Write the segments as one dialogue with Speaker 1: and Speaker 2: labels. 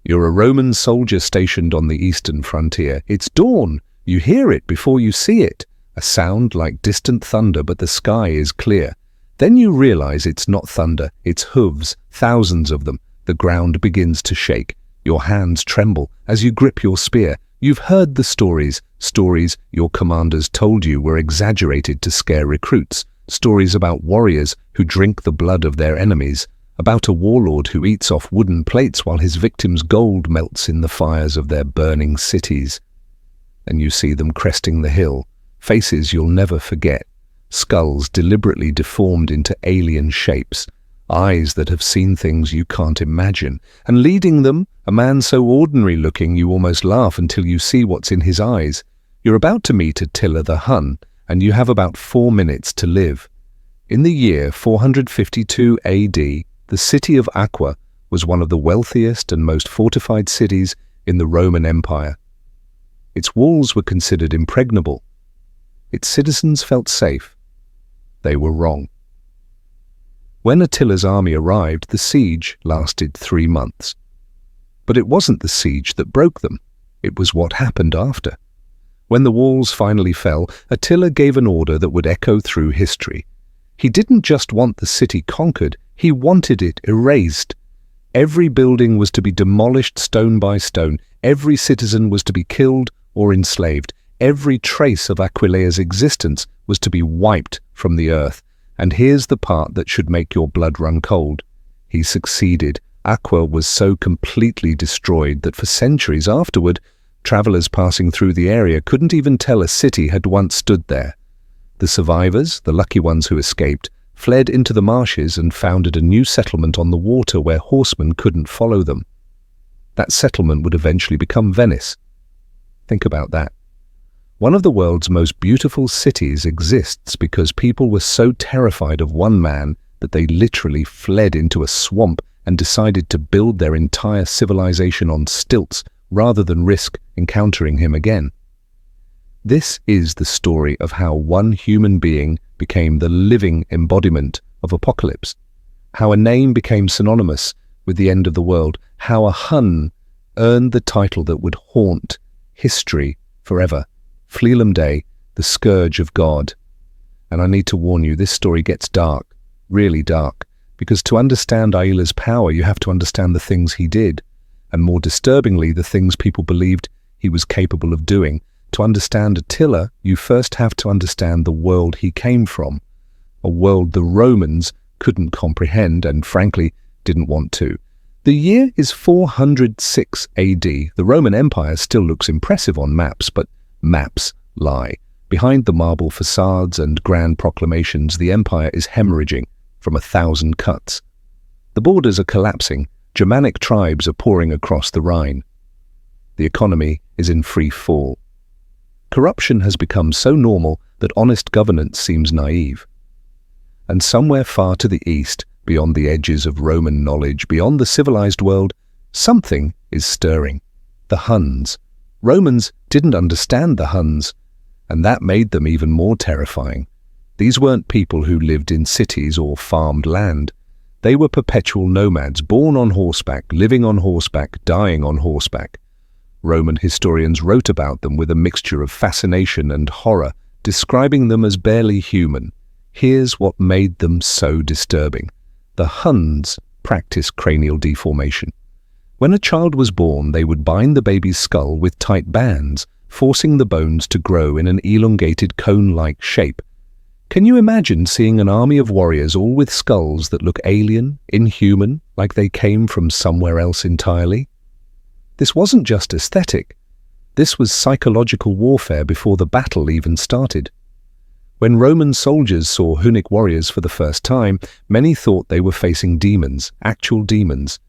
Speaker 1: You're a Roman soldier stationed on the eastern frontier. It's dawn. You hear it before you see it. A sound like distant thunder, but the sky is clear. Then you realize it's not thunder, it's hooves, thousands of them. The ground begins to shake. Your hands tremble as you grip your spear. You've heard the stories your commanders told you were exaggerated to scare recruits. Stories about warriors who drink the blood of their enemies. About a warlord who eats off wooden plates while his victims' gold melts in the fires of their burning cities. And you see them cresting the hill, faces you'll never forget, skulls deliberately deformed into alien shapes, eyes that have seen things you can't imagine, and leading them, a man so ordinary-looking you almost laugh until you see what's in his eyes. You're about to meet Attila the Hun, and you have about 4 minutes to live. In the year 452 AD, the city of Aqua was one of the wealthiest and most fortified cities in the Roman Empire. Its walls were considered impregnable. Its citizens felt safe. They were wrong. When Attila's army arrived, the siege lasted 3 months. But it wasn't the siege that broke them. It was what happened after. When the walls finally fell, Attila gave an order that would echo through history. He didn't just want the city conquered, he wanted it erased. Every building was to be demolished stone by stone. Every citizen was to be killed or enslaved. Every trace of Aquileia's existence was to be wiped from the earth. And here's the part that should make your blood run cold. He succeeded. Aqua was so completely destroyed that for centuries afterward, travelers passing through the area couldn't even tell a city had once stood there. The survivors, the lucky ones who escaped, fled into the marshes and founded a new settlement on the water where horsemen couldn't follow them. That settlement would eventually become Venice. Think about that. One of the world's most beautiful cities exists because people were so terrified of one man that they literally fled into a swamp and decided to build their entire civilization on stilts rather than risk encountering him again. This is the story of how one human being became the living embodiment of apocalypse, how a name became synonymous with the end of the world, how a Hun earned the title that would haunt history forever. Fleelam Day, the Scourge of God. And I need to warn you, this story gets dark, really dark, because to understand Ailla's power, you have to understand the things he did, and more disturbingly, the things people believed he was capable of doing. To understand Attila, you first have to understand the world he came from, a world the Romans couldn't comprehend and, frankly, didn't want to. The year is 406 AD. The Roman Empire still looks impressive on maps, but maps lie. Behind the marble facades and grand proclamations, the empire is hemorrhaging from 1,000 cuts. The borders are collapsing. Germanic tribes are pouring across the Rhine. The economy is in free fall. Corruption has become so normal that honest governance seems naive. And somewhere far to the east, beyond the edges of Roman knowledge, beyond the civilized world, something is stirring. The Huns. Romans didn't understand the Huns, and that made them even more terrifying. These weren't people who lived in cities or farmed land. They were perpetual nomads, born on horseback, living on horseback, dying on horseback. Roman historians wrote about them with a mixture of fascination and horror, describing them as barely human. Here's what made them so disturbing. The Huns practiced cranial deformation. When a child was born, they would bind the baby's skull with tight bands, forcing the bones to grow in an elongated cone-like shape. Can you imagine seeing an army of warriors all with skulls that look alien, inhuman, like they came from somewhere else entirely? This wasn't just aesthetic. This was psychological warfare before the battle even started. When Roman soldiers saw Hunnic warriors for the first time, many thought they were facing demons, actual demons.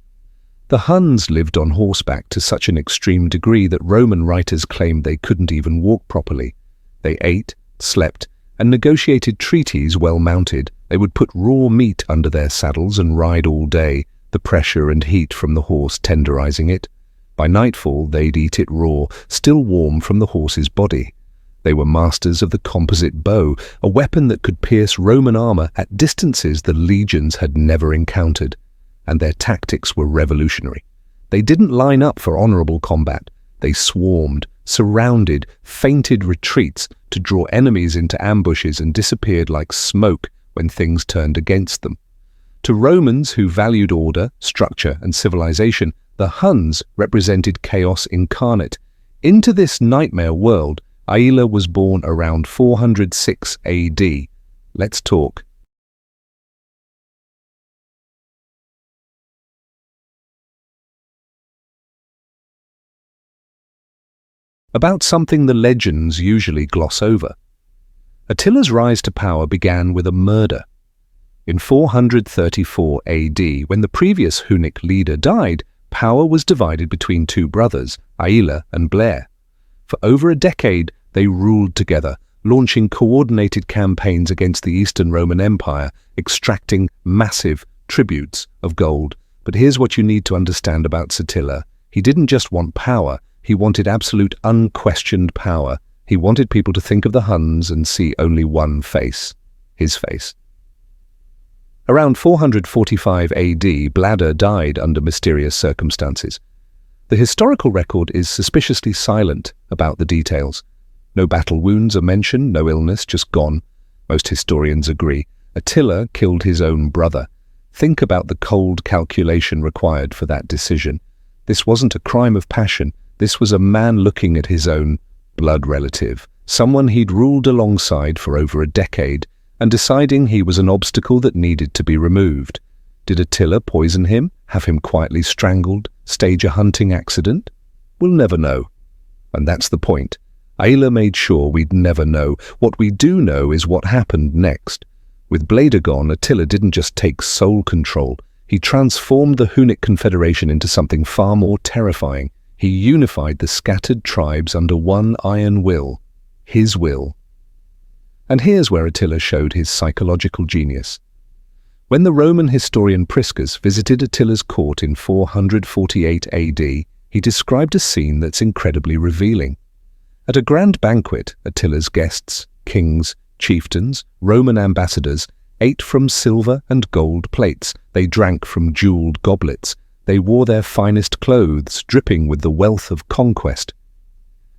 Speaker 1: The Huns lived on horseback to such an extreme degree that Roman writers claimed they couldn't even walk properly. They ate, slept, and negotiated treaties well mounted. They would put raw meat under their saddles and ride all day, the pressure and heat from the horse tenderizing it. By nightfall, they'd eat it raw, still warm from the horse's body. They were masters of the composite bow, a weapon that could pierce Roman armor at distances the legions had never encountered. And their tactics were revolutionary. They didn't line up for honorable combat. They swarmed, surrounded, feinted retreats to draw enemies into ambushes and disappeared like smoke when things turned against them. To Romans who valued order, structure, and civilization, the Huns represented chaos incarnate. Into this nightmare world, Attila was born around 406 AD. Let's talk. About something the legends usually gloss over. Attila's rise to power began with a murder. In 434 AD, when the previous Hunnic leader died, power was divided between two brothers, Attila and Blair. For over a decade, they ruled together, launching coordinated campaigns against the Eastern Roman Empire, extracting massive tributes of gold. But here's what you need to understand about Attila. He didn't just want power, he wanted absolute unquestioned power. He wanted people to think of the Huns and see only one face, his face. Around 445 AD, Bladder died under mysterious circumstances. The historical record is suspiciously silent about the details. No battle wounds are mentioned, no illness, just gone. Most historians agree. Attila killed his own brother. Think about the cold calculation required for that decision. This wasn't a crime of passion. This was a man looking at his own blood relative, someone he'd ruled alongside for over a decade, and deciding he was an obstacle that needed to be removed. Did Attila poison him, have him quietly strangled, stage a hunting accident? We'll never know. And that's the point. Attila made sure we'd never know. What we do know is what happened next. With Bladder gone, Attila didn't just take sole control. He transformed the Hunnic Confederation into something far more terrifying. He unified the scattered tribes under one iron will, his will. And here's where Attila showed his psychological genius. When the Roman historian Priscus visited Attila's court in 448 AD, he described a scene that's incredibly revealing. At a grand banquet, Attila's guests, kings, chieftains, Roman ambassadors, ate from silver and gold plates. They drank from jeweled goblets. They wore their finest clothes, dripping with the wealth of conquest.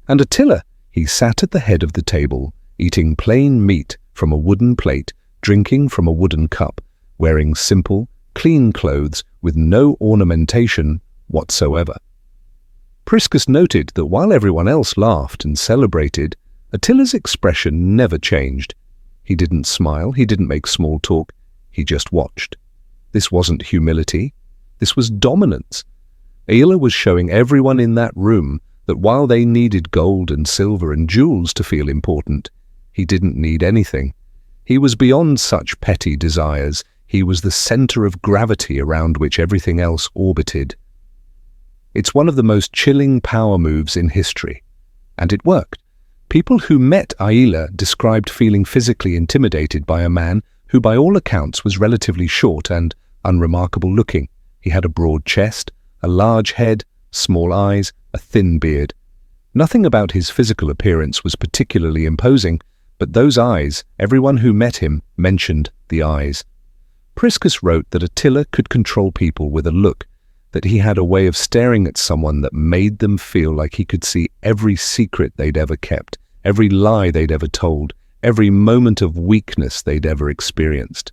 Speaker 1: And Attila, he sat at the head of the table, eating plain meat from a wooden plate, drinking from a wooden cup, wearing simple, clean clothes with no ornamentation whatsoever. Priscus noted that while everyone else laughed and celebrated, Attila's expression never changed. He didn't smile, he didn't make small talk, he just watched. This wasn't humility. This was dominance. Attila was showing everyone in that room that while they needed gold and silver and jewels to feel important, he didn't need anything. He was beyond such petty desires. He was the center of gravity around which everything else orbited. It's one of the most chilling power moves in history. And it worked. People who met Attila described feeling physically intimidated by a man who by all accounts was relatively short and unremarkable looking. He had a broad chest, a large head, small eyes, a thin beard. Nothing about his physical appearance was particularly imposing, but those eyes, everyone who met him mentioned the eyes. Priscus wrote that Attila could control people with a look, that he had a way of staring at someone that made them feel like he could see every secret they'd ever kept, every lie they'd ever told, every moment of weakness they'd ever experienced.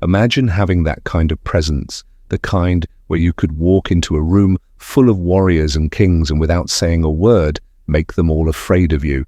Speaker 1: Imagine having that kind of presence, the kind where you could walk into a room full of warriors and kings and without saying a word, make them all afraid of you.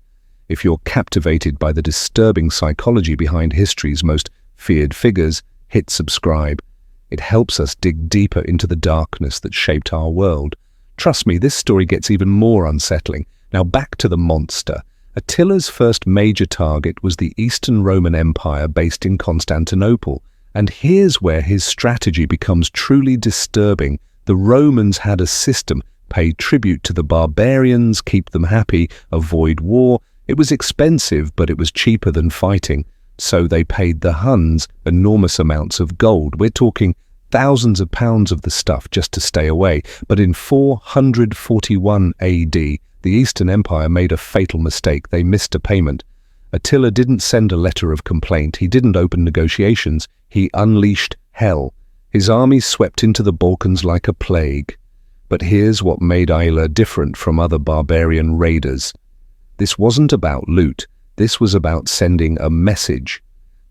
Speaker 1: If you're captivated by the disturbing psychology behind history's most feared figures, hit subscribe. It helps us dig deeper into the darkness that shaped our world. Trust me, this story gets even more unsettling. Now back to the monster. Attila's first major target was the Eastern Roman Empire based in Constantinople. And here's where his strategy becomes truly disturbing. The Romans had a system: pay tribute to the barbarians, keep them happy, avoid war. It was expensive, but it was cheaper than fighting. So they paid the Huns enormous amounts of gold. We're talking thousands of pounds of the stuff just to stay away. But in 441 AD, the Eastern Empire made a fatal mistake. They missed a payment. Attila didn't send a letter of complaint. He didn't open negotiations. He unleashed hell. His army swept into the Balkans like a plague. But here's what made Attila different from other barbarian raiders. This wasn't about loot, this was about sending a message.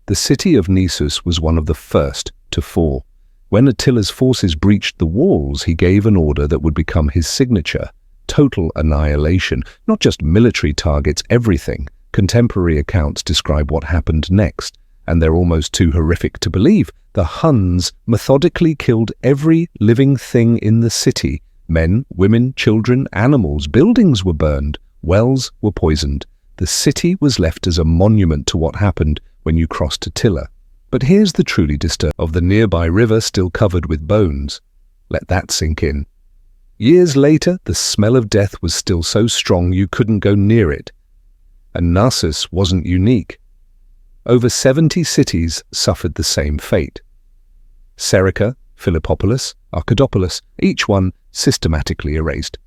Speaker 1: The city of Nessus was one of the first to fall. When Attila's forces breached the walls, he gave an order that would become his signature. Total annihilation, not just military targets, everything. Contemporary accounts describe what happened next, and they're almost too horrific to believe. The Huns methodically killed every living thing in the city. Men, women, children, animals, buildings were burned, wells were poisoned. The city was left as a monument to what happened when you crossed Attila. But here's the truly disturbing of the nearby river still covered with bones. Let that sink in. Years later, the smell of death was still so strong you couldn't go near it. And Nessus wasn't unique. Over 70 cities suffered the same fate. Serica, Philippopolis, Archidopolis, each one systematically erased.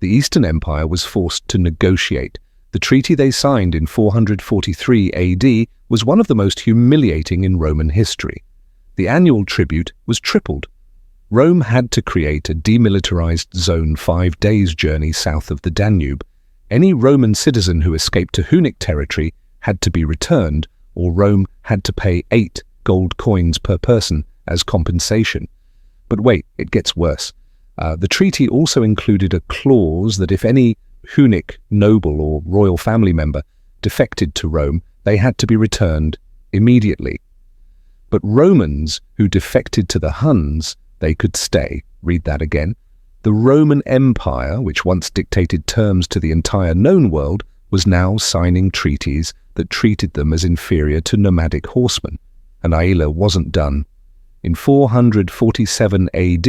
Speaker 1: The Eastern Empire was forced to negotiate. The treaty they signed in 443 AD was one of the most humiliating in Roman history. The annual tribute was tripled. Rome had to create a demilitarized zone 5 days' journey south of the Danube. Any Roman citizen who escaped to Hunnic territory had to be returned, or Rome had to pay 8 gold coins per person as compensation. But wait, it gets worse. The treaty also included a clause that if any Hunnic noble or royal family member defected to Rome, they had to be returned immediately. But Romans who defected to the Huns, they could stay. Read that again. The Roman Empire, which once dictated terms to the entire known world, was now signing treaties that treated them as inferior to nomadic horsemen. And Attila wasn't done. In 447 AD,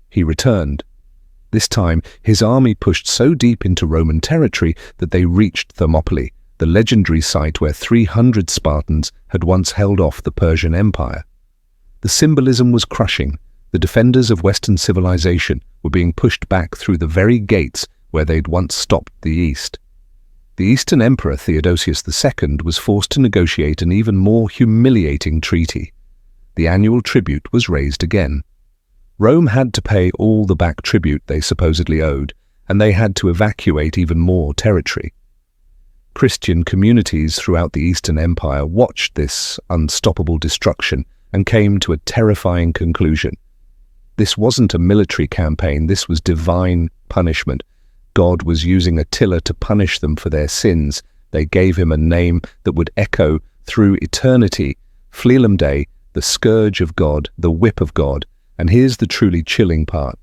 Speaker 1: he returned. This time, his army pushed so deep into Roman territory that they reached Thermopylae, the legendary site where 300 Spartans had once held off the Persian Empire. The symbolism was crushing. The defenders of Western civilization were being pushed back through the very gates where they'd once stopped the East. The Eastern Emperor Theodosius II was forced to negotiate an even more humiliating treaty. The annual tribute was raised again. Rome had to pay all the back tribute they supposedly owed, and they had to evacuate even more territory. Christian communities throughout the Eastern Empire watched this unstoppable destruction and came to a terrifying conclusion. This wasn't a military campaign, this was divine punishment. God was using Attila to punish them for their sins. They gave him a name that would echo through eternity. Fleelum Day, the Scourge of God, the Whip of God. And here's the truly chilling part.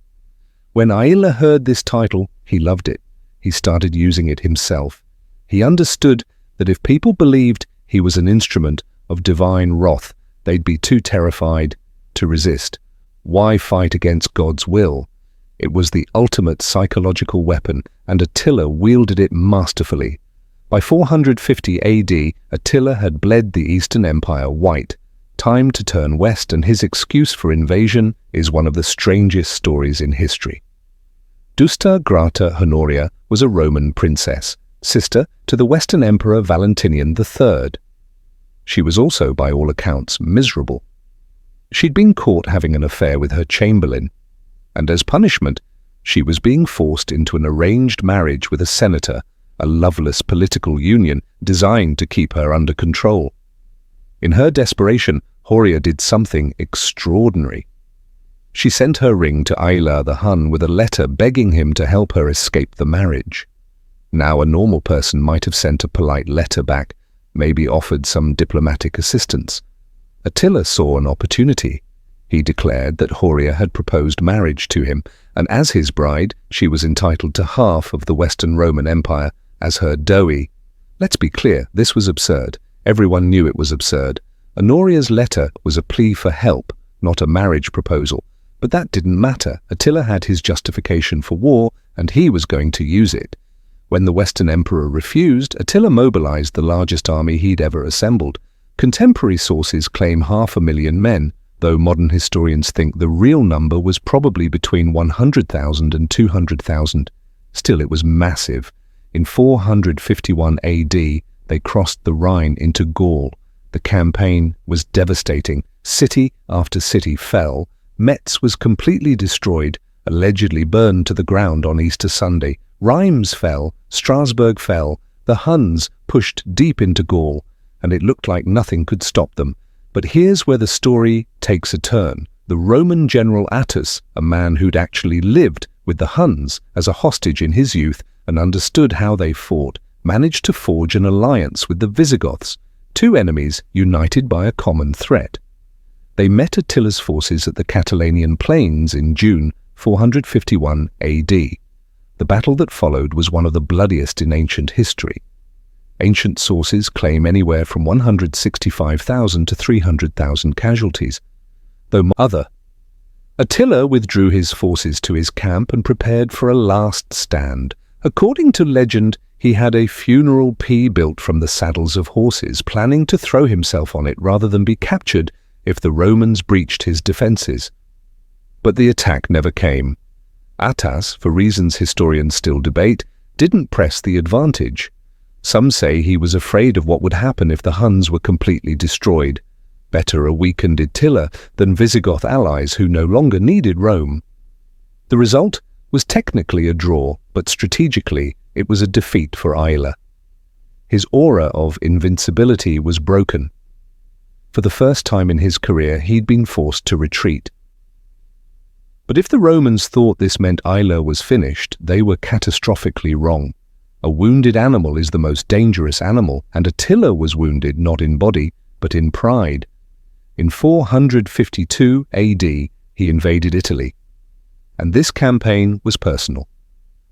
Speaker 1: When Attila heard this title, he loved it. He started using it himself. He understood that if people believed he was an instrument of divine wrath, they'd be too terrified to resist. Why fight against God's will? It was the ultimate psychological weapon, and Attila wielded it masterfully. By 450 AD, Attila had bled the Eastern Empire white. Time to turn west, and his excuse for invasion is one of the strangest stories in history. Justa Grata Honoria was a Roman princess, sister to the Western Emperor Valentinian III. She was also, by all accounts, miserable. She'd been caught having an affair with her chamberlain, and as punishment, she was being forced into an arranged marriage with a senator, a loveless political union designed to keep her under control. In her desperation, Horia did something extraordinary. She sent her ring to Attila the Hun with a letter begging him to help her escape the marriage. Now a normal person might have sent a polite letter back, maybe offered some diplomatic assistance. Attila saw an opportunity. He declared that Horia had proposed marriage to him, and as his bride, she was entitled to half of the Western Roman Empire as her dowry. Let's be clear, this was absurd. Everyone knew it was absurd. Honoria's letter was a plea for help, not a marriage proposal. But that didn't matter. Attila had his justification for war, and he was going to use it. When the Western Emperor refused, Attila mobilized the largest army he'd ever assembled. Contemporary sources claim 500,000 men, though modern historians think the real number was probably between 100,000 and 200,000. Still, it was massive. In 451 AD, they crossed the Rhine into Gaul. The campaign was devastating. City after city fell. Metz was completely destroyed. allegedly burned to the ground on Easter Sunday. Rheims fell, Strasbourg fell, the Huns pushed deep into Gaul, and it looked like nothing could stop them. But here's where the story takes a turn. The Roman general Attis, a man who'd actually lived with the Huns as a hostage in his youth and understood how they fought, managed to forge an alliance with the Visigoths, two enemies united by a common threat. They met Attila's forces at the Catalanian plains in June 451 AD. The battle that followed was one of the bloodiest in ancient history. Ancient sources claim anywhere from 165,000 to 300,000 casualties, though Attila withdrew his forces to his camp and prepared for a last stand. According to legend, he had a funeral pea built from the saddles of horses, planning to throw himself on it rather than be captured if the Romans breached his defences. But the attack never came. Attas, for reasons historians still debate, didn't press the advantage. Some say he was afraid of what would happen if the Huns were completely destroyed. Better a weakened Attila than Visigoth allies who no longer needed Rome. The result was technically a draw, but strategically it was a defeat for Attila. His aura of invincibility was broken. For the first time in his career, he'd been forced to retreat. But if the Romans thought this meant Attila was finished, they were catastrophically wrong. A wounded animal is the most dangerous animal, and Attila was wounded not in body, but in pride. In 452 AD, he invaded Italy. And this campaign was personal.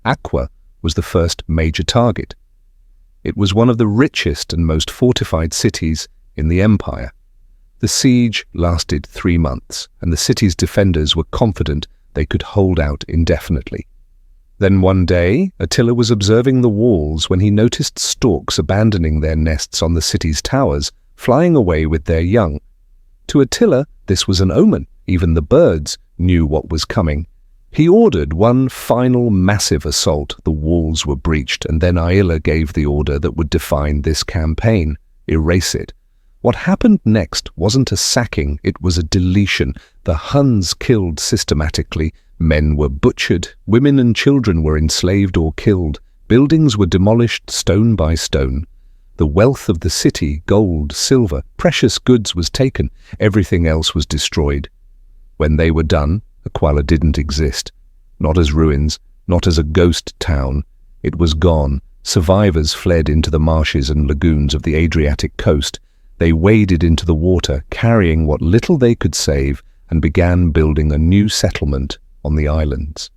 Speaker 1: Aqua was the first major target. It was one of the richest and most fortified cities in the empire. The siege lasted 3 months, and the city's defenders were confident they could hold out indefinitely. Then one day, Attila was observing the walls when he noticed storks abandoning their nests on the city's towers, flying away with their young. To Attila, this was an omen. Even the birds knew what was coming. He ordered one final massive assault. The walls were breached, and then Attila gave the order that would define this campaign: erase it. What happened next wasn't a sacking, it was a deletion. The Huns killed systematically. Men were butchered, women and children were enslaved or killed. Buildings were demolished stone by stone. The wealth of the city, gold, silver, precious goods was taken. Everything else was destroyed. When they were done, Aquila didn't exist. Not as ruins, not as a ghost town. It was gone. Survivors fled into the marshes and lagoons of the Adriatic coast. They waded into the water, carrying what little they could save, and began building a new settlement on the islands.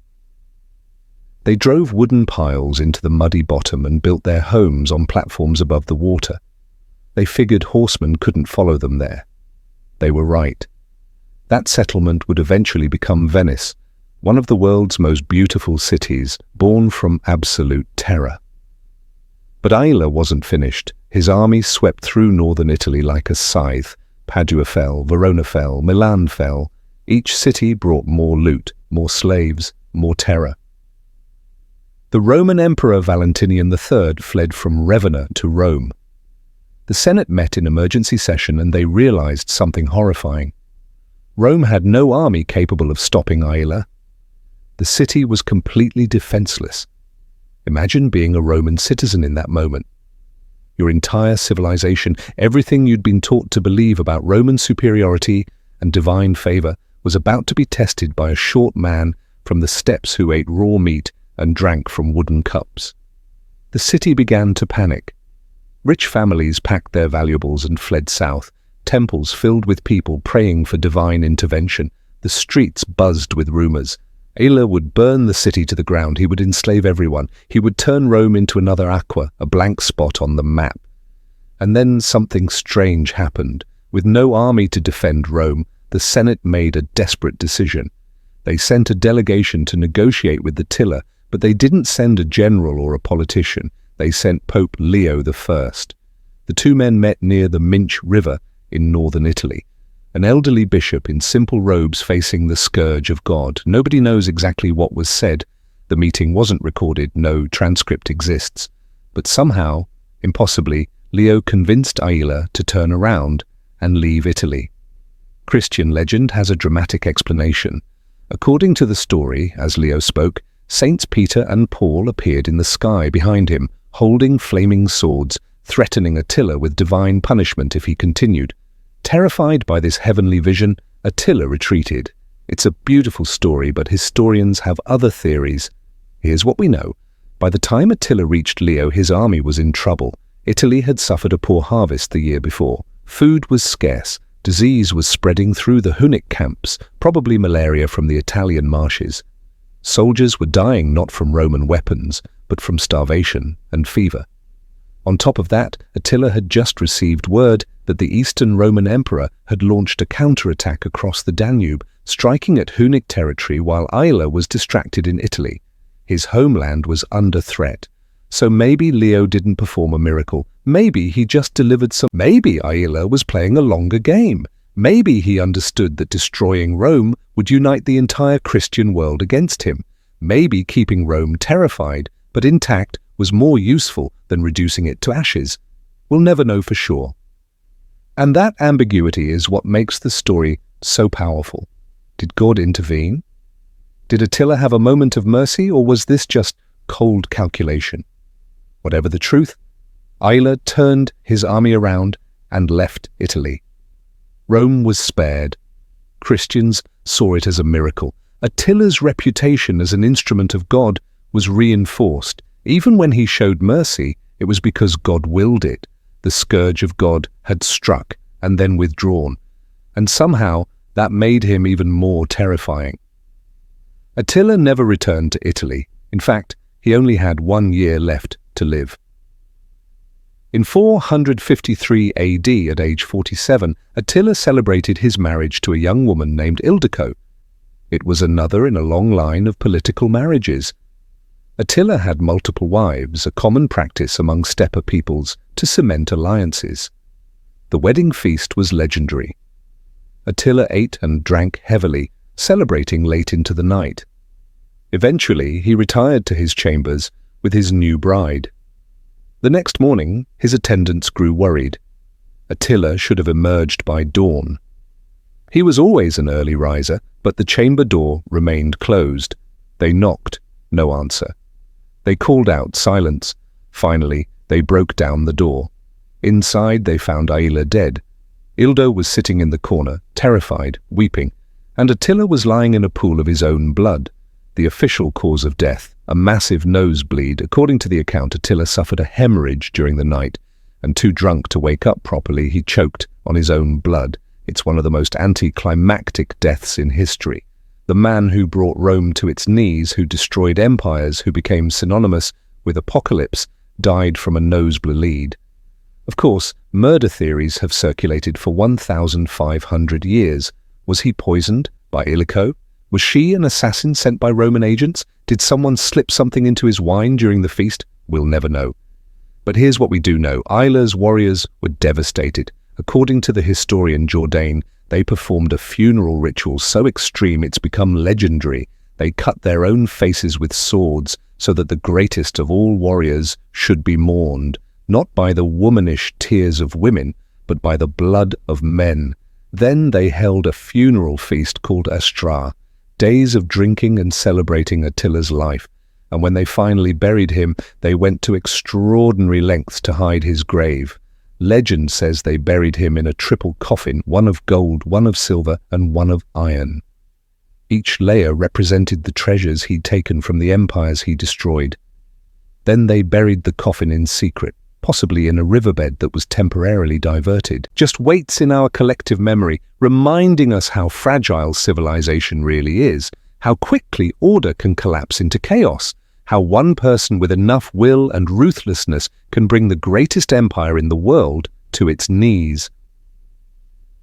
Speaker 1: They drove wooden piles into the muddy bottom and built their homes on platforms above the water. They figured horsemen couldn't follow them there. They were right. That settlement would eventually become Venice, one of the world's most beautiful cities, born from absolute terror. But Attila wasn't finished. His army swept through northern Italy like a scythe. Padua fell, Verona fell, Milan fell. Each city brought more loot, more slaves, more terror. The Roman Emperor Valentinian III fled from Ravenna to Rome. The Senate met in emergency session and they realized something horrifying. Rome had no army capable of stopping Attila. The city was completely defenseless. Imagine being a Roman citizen in that moment. Your entire civilization, everything you'd been taught to believe about Roman superiority and divine favor, was about to be tested by a short man from the steppes who ate raw meat and drank from wooden cups. The city began to panic. Rich families packed their valuables and fled south, temples filled with people praying for divine intervention. The streets buzzed with rumors. Attila would burn the city to the ground. He would enslave everyone. He would turn Rome into another Aqua, a blank spot on the map. And then something strange happened. With no army to defend Rome, the Senate made a desperate decision. They sent a delegation to negotiate with Attila, but they didn't send a general or a politician. They sent Pope Leo I. The two men met near the Minch River in northern Italy. An elderly bishop in simple robes facing the Scourge of God. Nobody knows exactly what was said. The meeting wasn't recorded, no transcript exists. But somehow, impossibly, Leo convinced Attila to turn around and leave Italy. Christian legend has a dramatic explanation. According to the story, as Leo spoke, Saints Peter and Paul appeared in the sky behind him, holding flaming swords, threatening Attila with divine punishment if he continued. Terrified by this heavenly vision, Attila retreated. It's a beautiful story, but historians have other theories. Here's what we know. By the time Attila reached Leo, his army was in trouble. Italy had suffered a poor harvest the year before. Food was scarce. Disease was spreading through the Hunnic camps, probably malaria from the Italian marshes. Soldiers were dying not from Roman weapons, but from starvation and fever. On top of that, Attila had just received word that the Eastern Roman Emperor had launched a counterattack across the Danube, striking at Hunnic territory while Attila was distracted in Italy. His homeland was under threat. So maybe Leo didn't perform a miracle. Maybe he just delivered some. Maybe Attila was playing a longer game. Maybe he understood that destroying Rome would unite the entire Christian world against him. Maybe keeping Rome terrified but intact was more useful than reducing it to ashes. We'll never know for sure. And that ambiguity is what makes the story so powerful. Did God intervene? Did Attila have a moment of mercy, or was this just cold calculation? Whatever the truth, Attila turned his army around and left Italy. Rome was spared. Christians saw it as a miracle. Attila's reputation as an instrument of God was reinforced. Even when he showed mercy, it was because God willed it. The Scourge of God had struck and then withdrawn, and somehow that made him even more terrifying. Attila never returned to Italy. In fact, he only had 1 year left to live. In 453 AD, at age 47, Attila celebrated his marriage to a young woman named Ildiko. It was another in a long line of political marriages. Attila had multiple wives, a common practice among steppe peoples to cement alliances. The wedding feast was legendary. Attila ate and drank heavily, celebrating late into the night. Eventually, he retired to his chambers with his new bride. The next morning, his attendants grew worried. Attila should have emerged by dawn. He was always an early riser, but the chamber door remained closed. They knocked, no answer. They called out, silence. Finally, they broke down the door. Inside, they found Attila dead. Ildo was sitting in the corner, terrified, weeping, and Attila was lying in a pool of his own blood. The official cause of death, a massive nosebleed. According to the account, Attila suffered a hemorrhage during the night, and too drunk to wake up properly, he choked on his own blood. It's one of the most anticlimactic deaths in history. The man who brought Rome to its knees, who destroyed empires, who became synonymous with apocalypse, died from a nosebleed. Of course, murder theories have circulated for 1,500 years. Was he poisoned by Ildiko? Was she an assassin sent by Roman agents? Did someone slip something into his wine during the feast? We'll never know. But here's what we do know. Attila's warriors were devastated. According to the historian Jourdain, they performed a funeral ritual so extreme it's become legendary. They cut their own faces with swords so that the greatest of all warriors should be mourned, not by the womanish tears of women, but by the blood of men. Then they held a funeral feast called Astra, days of drinking and celebrating Attila's life. And when they finally buried him, they went to extraordinary lengths to hide his grave. Legend says they buried him in a triple coffin, one of gold, one of silver, and one of iron. Each layer represented the treasures he'd taken from the empires he destroyed. Then they buried the coffin in secret, possibly in a riverbed that was temporarily diverted. Just weights in our collective memory, reminding us how fragile civilization really is, how quickly order can collapse into chaos, how one person with enough will and ruthlessness can bring the greatest empire in the world to its knees.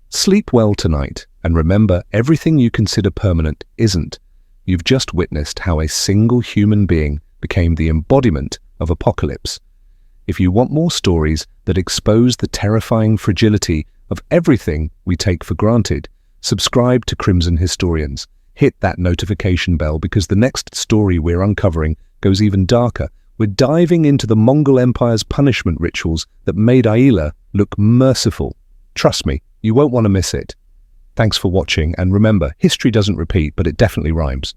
Speaker 1: Sleep well tonight, and remember, everything you consider permanent isn't. You've just witnessed how a single human being became the embodiment of apocalypse. If you want more stories that expose the terrifying fragility of everything we take for granted, subscribe to Crimson Historians. Hit that notification bell, because the next story we're uncovering goes even darker. We're diving into the Mongol Empire's punishment rituals that made Attila look merciful. Trust me, you won't want to miss it. Thanks for watching, and remember, history doesn't repeat, but it definitely rhymes.